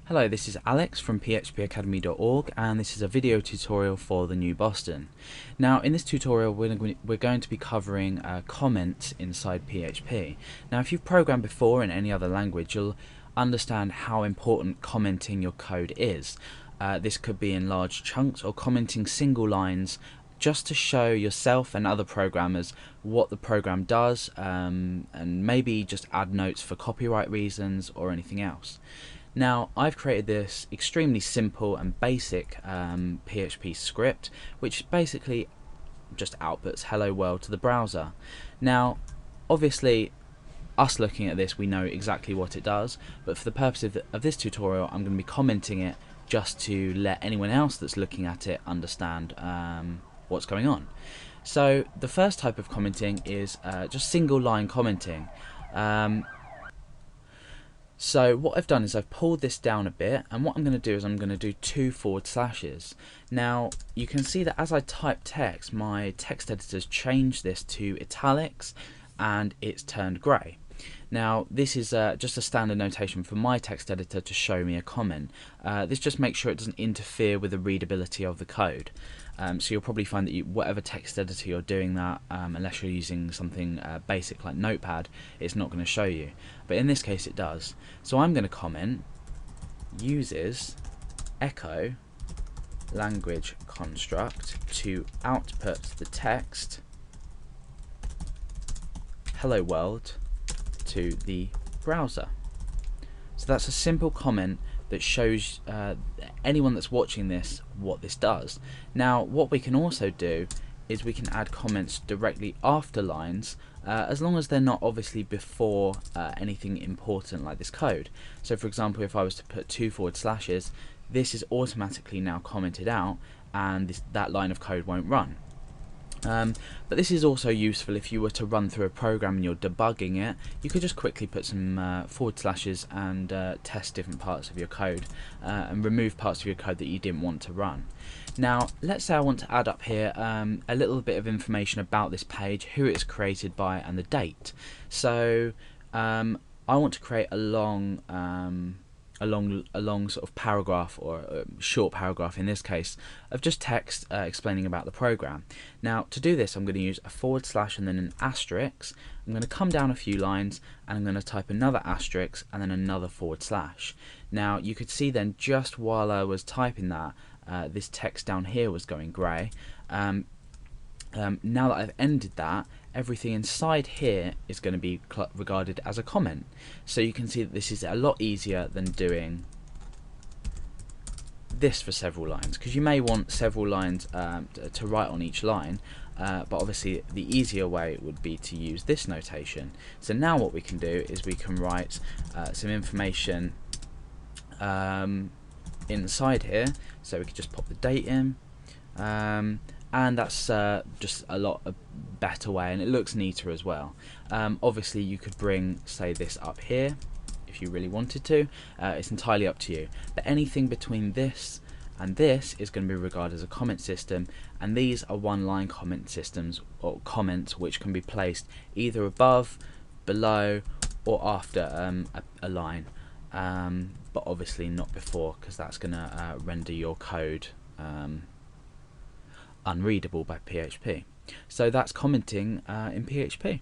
Hello, this is Alex from phpacademy.org, and this is a video tutorial for the New Boston. Now in this tutorial we're going to be covering comments inside PHP. Now if you've programmed before in any other language, you'll understand how important commenting your code is. This could be in large chunks or commenting single lines just to show yourself and other programmers what the program does, and maybe just add notes for copyright reasons or anything else. Now I've created this extremely simple and basic PHP script which basically just outputs hello world to the browser. Now obviously us looking at this we know exactly what it does, but for the purpose of this tutorial I'm going to be commenting it just to let anyone else that's looking at it understand what's going on. So the first type of commenting is just single line commenting. So what I've done is I've pulled this down a bit, and what I'm going to do is I'm going to do 2 forward slashes. Now you can see that as I type text, my text editor's changed this to italics and it's turned grey. Now this is just a standard notation for my text editor to show me a comment. This just makes sure it doesn't interfere with the readability of the code. So you'll probably find that whatever text editor you're doing that, unless you're using something basic like Notepad, it's not going to show you. But in this case it does. So I'm going to comment uses echo language construct to output the text hello world to the browser. So that's a simple comment that shows anyone that's watching this what this does. Now what we can also do is we can add comments directly after lines, as long as they're not obviously before anything important like this code. So for example, if I was to put 2 forward slashes, this is automatically now commented out and that line of code won't run. But this is also useful if you were to run through a program and you're debugging it. You could just quickly put some forward slashes and test different parts of your code and remove parts of your code that you didn't want to run. Now let's say I want to add up here a little bit of information about this page, who it's created by and the date. So I want to create a long sort of paragraph, or a short paragraph in this case, of just text explaining about the program. Now to do this I'm going to use a forward slash and then an asterisk. I'm going to come down a few lines and I'm going to type another asterisk and then another forward slash. Now you could see then just while I was typing that this text down here was going grey. Now that I've ended that, everything inside here is going to be regarded as a comment. So you can see that this is a lot easier than doing this for several lines, because you may want several lines to write on each line, but obviously the easier way would be to use this notation. So now what we can do is we can write some information inside here, so we could just pop the date in, and that's just a lot better way, and it looks neater as well. Obviously you could bring, say, this up here if you really wanted to. It's entirely up to you, but anything between this and this is going to be regarded as a comment system, and these are one-line comment systems, or comments, which can be placed either above, below, or after a line, but obviously not before, because that's going to render your code unreadable by PHP. So that's commenting in PHP.